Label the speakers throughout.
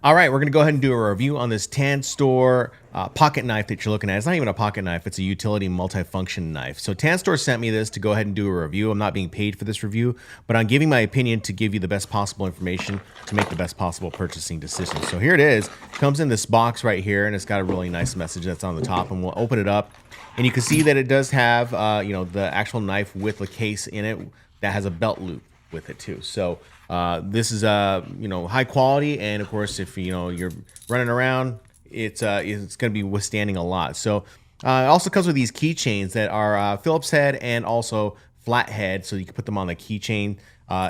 Speaker 1: All right, we're going to go ahead and do a review on this Tan Store pocket knife that you're looking at. It's not even a pocket knife, it's a utility multifunction knife. So Tan Store sent me this to go ahead and do a review. I'm not being paid for this review, but I'm giving my opinion to give you the best possible information to make the best possible purchasing decision. So here it is. It comes in this box right here, and it's got a really nice message that's on the top, and we'll open it up. And you can see that it does have, the actual knife with the case in it that has a belt loop with it too. So this is high quality, and of course, if you're running around, it's going to be withstanding a lot. So it also comes with these keychains that are Phillips head and also flat head, so you can put them on the keychain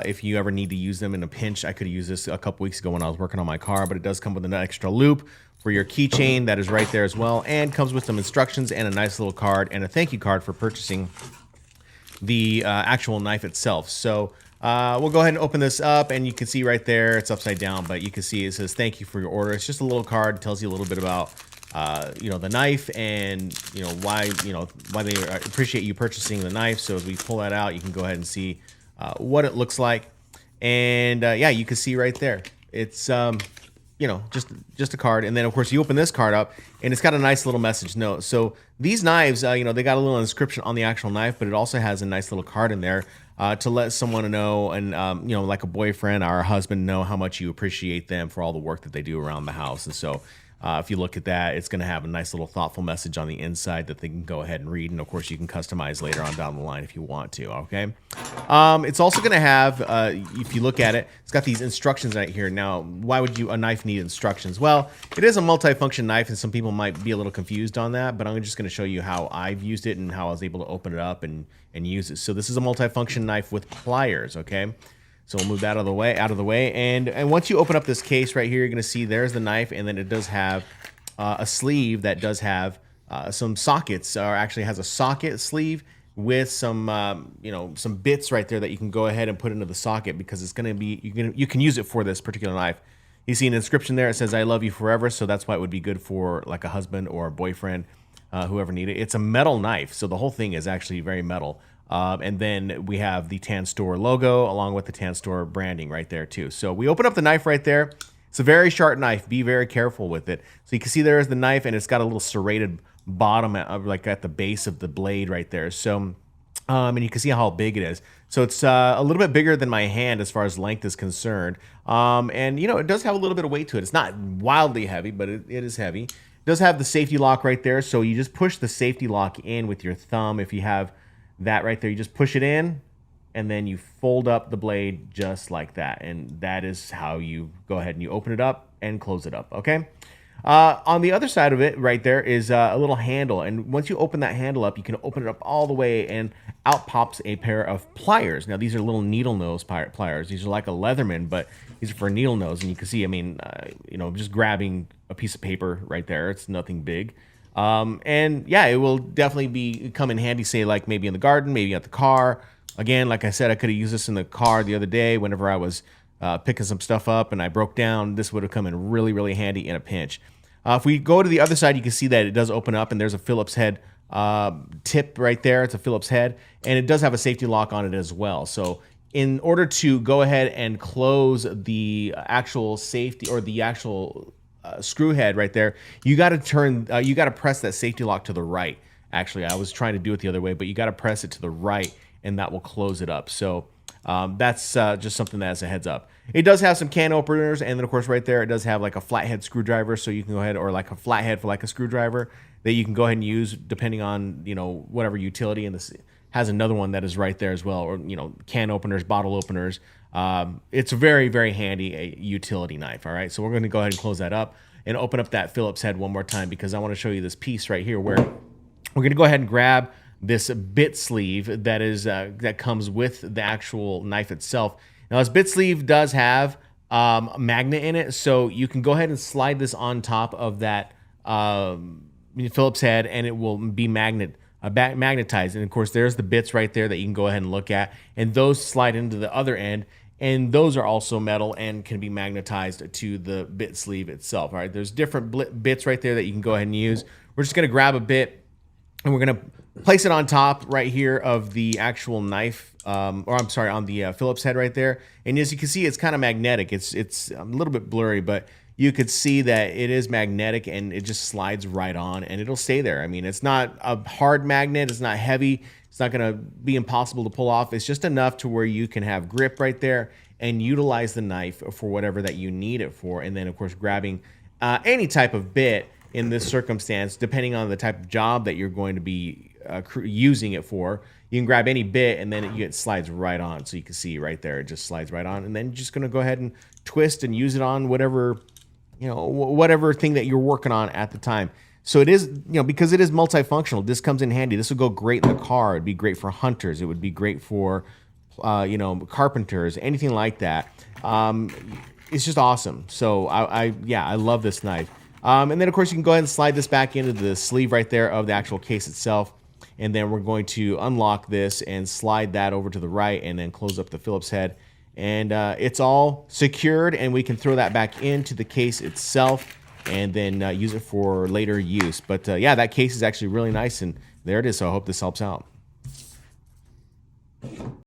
Speaker 1: if you ever need to use them in a pinch. I could have used this a couple weeks ago when I was working on my car, but it does come with an extra loop for your keychain that is right there as well, and comes with some instructions and a nice little card and a thank you card for purchasing the actual knife itself. So we'll go ahead and open this up, and you can see right there it's upside down, but you can see it says thank you for your order. It's just a little card. It tells you a little bit about the knife, and why they appreciate you purchasing the knife. So as we pull that out, you can go ahead and see what it looks like, and yeah, you can see right there it's just a card. And then of course you open this card up, and it's got a nice little message note. So these knives, they got a little inscription on the actual knife, but it also has a nice little card in there to let someone know, and like a boyfriend or a husband, know how much you appreciate them for all the work that they do around the house. And so if you look at that, it's going to have a nice little thoughtful message on the inside that they can go ahead and read. And of course you can customize later on down the line if you want to. Okay. It's also going to have, if you look at it, it's got these instructions right here. Now, why would a knife need instructions? Well, it is a multifunction knife, and some people might be a little confused on that, but I'm just going to show you how I've used it and how I was able to open it up and use it. So this is a multifunction knife with pliers. Okay. So we'll move that out of the way. And once you open up this case right here, you're going to see there's the knife, and then it does have a sleeve that does have some sockets, or actually has a socket sleeve with some some bits right there that you can go ahead and put into the socket, because it's going to be you can use it for this particular knife. You see an inscription there. It says "I love you forever," so that's why it would be good for like a husband or a boyfriend, whoever needed it. It's a metal knife, so the whole thing is actually very metal. And then we have the Tan Store logo along with the Tan Store branding right there too. So we open up the knife right there. It's a very sharp knife. Be very careful with it. So you can see there's the knife, and it's got a little serrated bottom like at the base of the blade right there. So, and you can see how big it is. So it's a little bit bigger than my hand as far as length is concerned. And it does have a little bit of weight to it. It's not wildly heavy, but it is heavy. It does have the safety lock right there. So you just push the safety lock in with your thumb. If you have that right there, you just push it in, and then you fold up the blade just like that, and that is how you go ahead and you open it up and close it up. Okay. On the other side of it right there is a little handle, and once you open that handle up, you can open it up all the way, and out pops a pair of pliers. Now these are little needle nose pliers. These are like a Leatherman, but these are for needle nose, and you can see, just grabbing a piece of paper right there, it's nothing big. And yeah, it will definitely come in handy, say like maybe in the garden, maybe at the car. Again, like I said, I could have used this in the car the other day whenever I was picking some stuff up and I broke down. This would have come in really, really handy in a pinch. If we go to the other side, you can see that it does open up, and there's a Phillips head tip right there. It's a Phillips head, and it does have a safety lock on it as well. So in order to go ahead and close the actual safety, or the actual screw head right there, you got to press that safety lock to the right. Actually, I was trying to do it the other way, but you got to press it to the right, and that will close it up. So that's just something that has a heads up. It does have some can openers, and then of course right there it does have like a flathead screwdriver, so you can go ahead, or like a flathead for like a screwdriver that you can go ahead and use depending on whatever utility. And this has another one that is right there as well, or can openers, bottle openers. It's a very, very handy utility knife. All right, so we're going to go ahead and close that up and open up that Phillips head one more time, because I want to show you this piece right here where we're going to go ahead and grab this bit sleeve that comes with the actual knife itself. Now this bit sleeve does have a magnet in it, so you can go ahead and slide this on top of that Phillips head, and it will be magnetized. And of course there's the bits right there that you can go ahead and look at, and those slide into the other end, and those are also metal and can be magnetized to the bit sleeve itself. All right, there's different bits right there that you can go ahead and use. We're just going to grab a bit, and we're going to place it on top right here of the actual knife, on the Phillips head right there. And as you can see, it's kind of magnetic. It's a little bit blurry, but you could see that it is magnetic and it just slides right on and it'll stay there. I mean, it's not a hard magnet. It's not heavy. It's not going to be impossible to pull off. It's just enough to where you can have grip right there and utilize the knife for whatever that you need it for. And then, of course, grabbing any type of bit in this circumstance, depending on the type of job that you're going to be using it for, you can grab any bit and then it slides right on. So you can see right there, it just slides right on. And then you're just going to go ahead and twist and use it on whatever, whatever thing that you're working on at the time. So it is, because it is multifunctional, this comes in handy. This would go great in the car. It'd be great for hunters. It would be great for, carpenters, anything like that. It's just awesome. So I love this knife. And then of course you can go ahead and slide this back into the sleeve right there of the actual case itself. And then we're going to unlock this and slide that over to the right and then close up the Phillips head. And it's all secured and we can throw that back into the case itself and then use it for later use. But yeah, that case is actually really nice and there it is. So I hope this helps out.